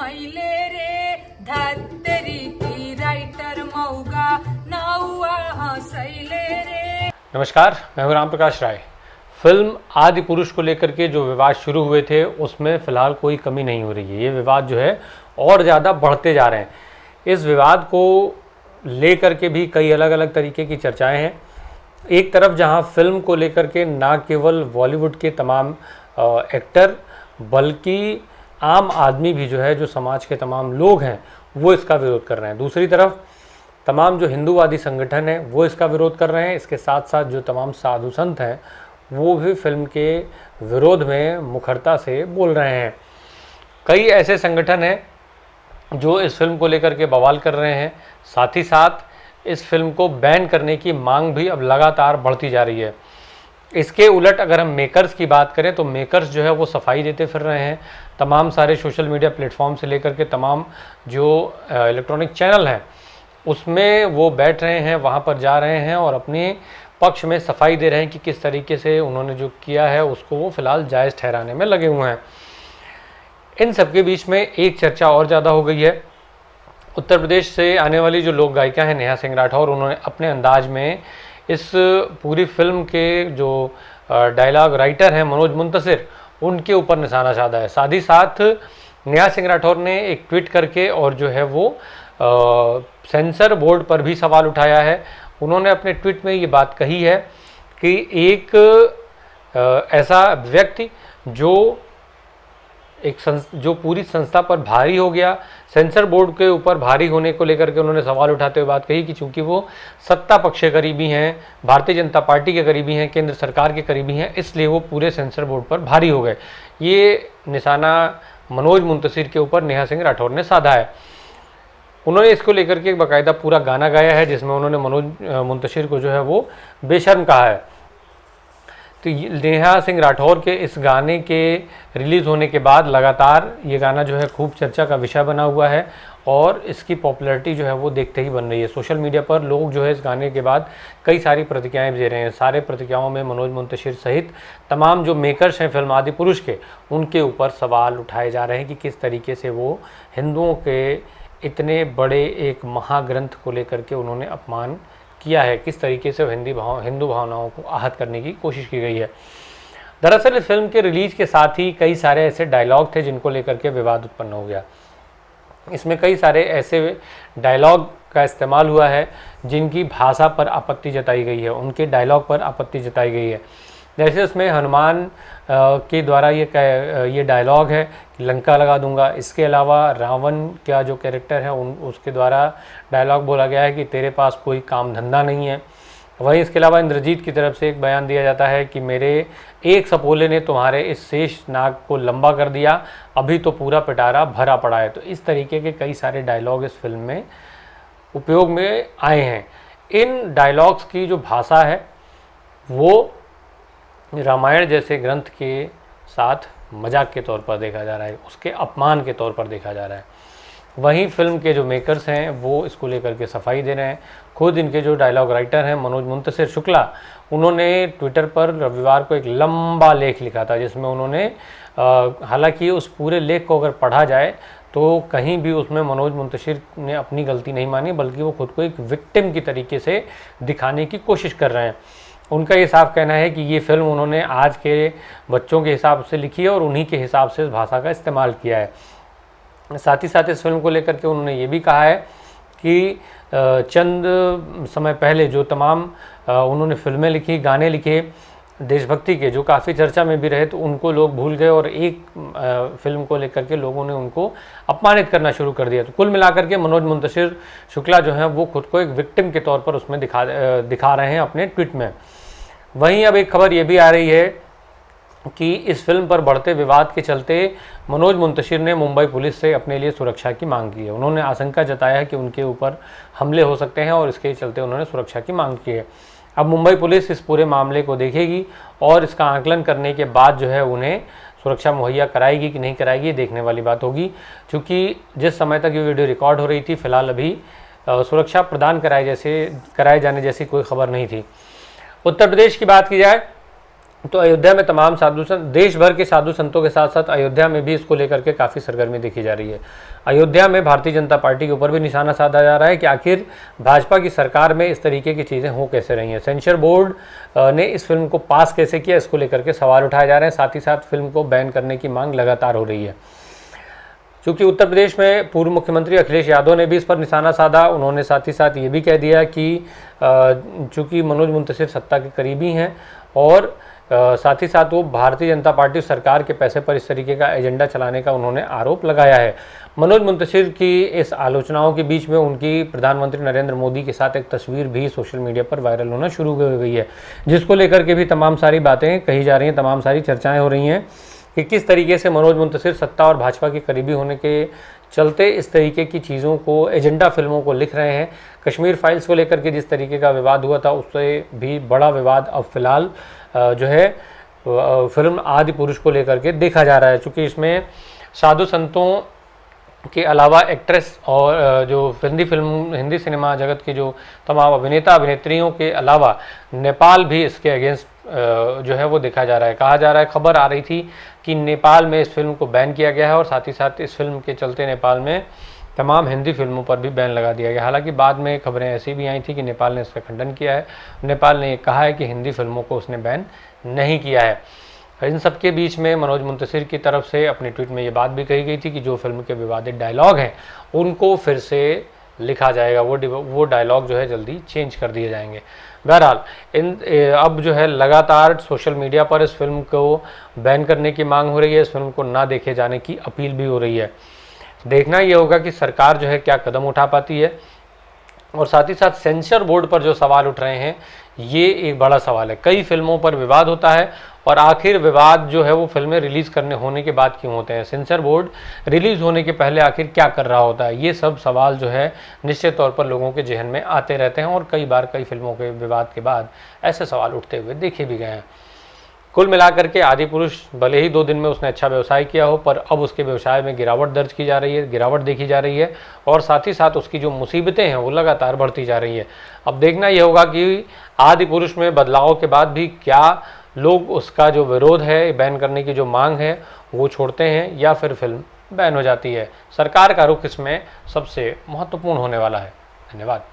मैले रे धत्तरी की राइटर मौगा नौआ हंसैले रे। नमस्कार, मैं हूं राम प्रकाश राय। फिल्म आदि पुरुष को लेकर के जो विवाद शुरू हुए थे उसमें फ़िलहाल कोई कमी नहीं हो रही है। ये विवाद जो है और ज़्यादा बढ़ते जा रहे हैं। इस विवाद को लेकर के भी कई अलग अलग तरीके की चर्चाएं हैं। एक तरफ जहां फिल्म को लेकर के ना केवल बॉलीवुड के तमाम एक्टर बल्कि आम आदमी भी जो है, जो समाज के तमाम लोग हैं, वो इसका विरोध कर रहे हैं। दूसरी तरफ तमाम जो हिंदूवादी संगठन हैं वो इसका विरोध कर रहे हैं। इसके साथ साथ जो तमाम साधु संत हैं वो भी फिल्म के विरोध में मुखरता से बोल रहे हैं। कई ऐसे संगठन हैं जो इस फिल्म को लेकर के बवाल कर रहे हैं। साथ ही साथ इस फिल्म को बैन करने की मांग भी अब लगातार बढ़ती जा रही है। इसके उलट अगर हम मेकर्स की बात करें तो मेकर्स जो है वो सफाई देते फिर रहे हैं। तमाम सारे सोशल मीडिया प्लेटफॉर्म से लेकर के तमाम जो इलेक्ट्रॉनिक चैनल हैं उसमें वो बैठ रहे हैं, वहाँ पर जा रहे हैं और अपने पक्ष में सफाई दे रहे हैं कि किस तरीके से उन्होंने जो किया है उसको वो फ़िलहाल जायज़ ठहराने में लगे हुए हैं। इन सब के बीच में एक चर्चा और ज़्यादा हो गई है। उत्तर प्रदेश से आने वाली जो लोक गायिका हैं नेहा सिंह राठौर, उन्होंने अपने अंदाज में इस पूरी फिल्म के जो डायलॉग राइटर हैं मनोज मुंतशिर, उनके ऊपर निशाना साधा है। साथ ही साथ नेहा सिंह राठौर ने एक ट्वीट करके और जो है वो सेंसर बोर्ड पर भी सवाल उठाया है। उन्होंने अपने ट्वीट में ये बात कही है कि एक ऐसा व्यक्ति जो पूरी संस्था पर भारी हो गया, सेंसर बोर्ड के ऊपर भारी होने को लेकर के उन्होंने सवाल उठाते हुए बात कही कि चूंकि वो सत्ता पक्ष के करीबी हैं, भारतीय जनता पार्टी के करीबी हैं, केंद्र सरकार के करीबी हैं, इसलिए वो पूरे सेंसर बोर्ड पर भारी हो गए। ये निशाना मनोज मुंतशिर के ऊपर नेहा सिंह राठौर ने साधा है। उन्होंने इसको लेकर के एक बाकायदा पूरा गाना गाया है जिसमें उन्होंने मनोज मुंतशिर को जो है वो बेशर्म कहा है। तो नेहा सिंह राठौर के इस गाने के रिलीज़ होने के बाद लगातार ये गाना जो है खूब चर्चा का विषय बना हुआ है और इसकी पॉपुलैरिटी जो है वो देखते ही बन रही है। सोशल मीडिया पर लोग जो है इस गाने के बाद कई सारी प्रतिक्रियाएं दे रहे हैं। सारे प्रतिक्रियाओं में मनोज मुंतशिर सहित तमाम जो मेकर्स हैं फिल्म आदि पुरुष के, उनके ऊपर सवाल उठाए जा रहे हैं कि किस तरीके से वो हिंदुओं के इतने बड़े एक महाग्रंथ को लेकर के उन्होंने अपमान किया है, किस तरीके से हिंदू भावनाओं को आहत करने की कोशिश की गई है। दरअसल इस फिल्म के रिलीज के साथ ही कई सारे ऐसे डायलॉग थे जिनको लेकर के विवाद उत्पन्न हो गया। इसमें कई सारे ऐसे डायलॉग का इस्तेमाल हुआ है जिनकी भाषा पर आपत्ति जताई गई है, उनके डायलॉग पर आपत्ति जताई गई है। जैसे उसमें हनुमान के द्वारा ये डायलॉग है कि लंका लगा दूंगा। इसके अलावा रावण का जो कैरेक्टर है उसके द्वारा डायलॉग बोला गया है कि तेरे पास कोई काम धंधा नहीं है। वहीं इसके अलावा इंद्रजीत की तरफ से एक बयान दिया जाता है कि मेरे एक सपोले ने तुम्हारे इस शेष नाग को लंबा कर दिया, अभी तो पूरा पिटारा भरा पड़ा है। तो इस तरीके के कई सारे डायलॉग इस फिल्म में उपयोग में आए हैं। इन डायलॉग्स की जो भाषा है वो रामायण जैसे ग्रंथ के साथ मजाक के तौर पर देखा जा रहा है, उसके अपमान के तौर पर देखा जा रहा है। वहीं फिल्म के जो मेकर्स हैं वो इसको लेकर के सफाई दे रहे हैं। खुद इनके जो डायलॉग राइटर हैं मनोज मुंतशिर शुक्ला, उन्होंने ट्विटर पर रविवार को एक लंबा लेख लिखा था जिसमें उन्होंने हालांकि उस पूरे लेख को अगर पढ़ा जाए तो कहीं भी उसमें मनोज मुंतशिर ने अपनी गलती नहीं मानी, बल्कि वो खुद को एक विक्टिम की तरीके से दिखाने की कोशिश कर रहे हैं। उनका ये साफ कहना है कि ये फिल्म उन्होंने आज के बच्चों के हिसाब से लिखी है और उन्हीं के हिसाब से इस भाषा का इस्तेमाल किया है। साथ ही साथ इस फिल्म को लेकर के उन्होंने ये भी कहा है कि चंद समय पहले जो तमाम उन्होंने फिल्में लिखी, गाने लिखे देशभक्ति के, जो काफ़ी चर्चा में भी रहे, तो उनको लोग भूल गए और एक फिल्म को लेकर के लोगों ने उनको अपमानित करना शुरू कर दिया। तो कुल मिलाकर के मनोज मुंतशिर शुक्ला जो हैं वो खुद को एक विक्टिम के तौर पर उसमें दिखा रहे हैं अपने ट्वीट में। वहीं अब एक खबर ये भी आ रही है कि इस फिल्म पर बढ़ते विवाद के चलते मनोज मुंतशिर ने मुंबई पुलिस से अपने लिए सुरक्षा की मांग की है। उन्होंने आशंका जताया है कि उनके ऊपर हमले हो सकते हैं और इसके चलते उन्होंने सुरक्षा की मांग की है। अब मुंबई पुलिस इस पूरे मामले को देखेगी और इसका आकलन करने के बाद जो है उन्हें सुरक्षा मुहैया कराएगी कि नहीं कराएगी, देखने वाली बात होगी। क्योंकि जिस समय तक ये वीडियो रिकॉर्ड हो रही थी, फिलहाल अभी सुरक्षा प्रदान कराए जाने जैसी कोई खबर नहीं थी। उत्तर प्रदेश की बात की जाए तो अयोध्या में तमाम साधु संत, देश भर के साधु संतों के साथ साथ अयोध्या में भी इसको लेकर के काफ़ी सरगर्मी देखी जा रही है। अयोध्या में भारतीय जनता पार्टी के ऊपर भी निशाना साधा जा रहा है कि आखिर भाजपा की सरकार में इस तरीके की चीज़ें हो कैसे रही हैं। सेंसर बोर्ड ने इस फिल्म को पास कैसे किया, इसको लेकर के सवाल उठाए जा रहे हैं। साथ ही साथ फिल्म को बैन करने की मांग लगातार हो रही है। चूँकि उत्तर प्रदेश में पूर्व मुख्यमंत्री अखिलेश यादव ने भी इस पर निशाना साधा। उन्होंने साथ ही साथ ये भी कह दिया कि चूँकि मनोज मुंतशिर सत्ता के करीबी हैं और साथ ही साथ वो भारतीय जनता पार्टी सरकार के पैसे पर इस तरीके का एजेंडा चलाने का उन्होंने आरोप लगाया है। मनोज मुंतशिर की इस आलोचनाओं के बीच में उनकी प्रधानमंत्री नरेंद्र मोदी के साथ एक तस्वीर भी सोशल मीडिया पर वायरल होना शुरू हो गई है, जिसको लेकर के भी तमाम सारी बातें कही जा रही हैं, तमाम सारी चर्चाएँ हो रही हैं कि किस तरीके से मनोज मुंतशिर सत्ता और भाजपा के करीबी होने के चलते इस तरीके की चीज़ों को, एजेंडा फिल्मों को लिख रहे हैं। कश्मीर फाइल्स को लेकर के जिस तरीके का विवाद हुआ था, उससे भी बड़ा विवाद अब फिलहाल जो है फिल्म आदि पुरुष को लेकर के देखा जा रहा है। चूँकि इसमें साधु संतों के अलावा एक्ट्रेस और जो हिंदी सिनेमा जगत की जो तमाम अभिनेता अभिनेत्रियों के अलावा नेपाल भी इसके अगेंस्ट जो है वो देखा जा रहा है। कहा जा रहा है, खबर आ रही थी कि नेपाल में इस फिल्म को बैन किया गया है और साथ ही साथ इस फिल्म के चलते नेपाल में तमाम हिंदी फिल्मों पर भी बैन लगा दिया गया। हालांकि बाद में खबरें ऐसी भी आई थी कि नेपाल ने इसका खंडन किया है। नेपाल ने कहा है कि हिंदी फिल्मों को उसने बैन नहीं किया है। इन सब के बीच में मनोज मुंतशिर की तरफ से अपने ट्वीट में ये बात भी कही गई थी कि जो फिल्म के विवादित डायलॉग हैं उनको फिर से लिखा जाएगा, वो डायलॉग जो है जल्दी चेंज कर दिए जाएंगे। बहरहाल अब जो है लगातार सोशल मीडिया पर इस फिल्म को बैन करने की मांग हो रही है, इस फिल्म को ना देखे जाने की अपील भी हो रही है। देखना ये होगा कि सरकार जो है क्या कदम उठा पाती है। और साथ ही साथ सेंसर बोर्ड पर जो सवाल उठ रहे हैं, ये एक बड़ा सवाल है। कई फिल्मों पर विवाद होता है और आखिर विवाद जो है वो फिल्में रिलीज़ करने होने के बाद क्यों होते हैं, सेंसर बोर्ड रिलीज़ होने के पहले आखिर क्या कर रहा होता है, ये सब सवाल जो है निश्चित तौर पर लोगों के जहन में आते रहते हैं और कई बार कई फिल्मों के विवाद के बाद ऐसे सवाल उठते हुए देखे भी गए हैं। कुल मिलाकर के आदि पुरुष भले ही 2 दिन में उसने अच्छा व्यवसाय किया हो, पर अब उसके व्यवसाय में गिरावट दर्ज की जा रही है, गिरावट देखी जा रही है और साथ ही साथ उसकी जो मुसीबतें हैं वो लगातार बढ़ती जा रही है। अब देखना यह होगा कि आदि पुरुष में बदलाव के बाद भी क्या लोग उसका जो विरोध है, बैन करने की जो मांग है, वो छोड़ते हैं या फिर फिल्म बैन हो जाती है। सरकार का रुख इसमें सबसे महत्वपूर्ण होने वाला है। धन्यवाद।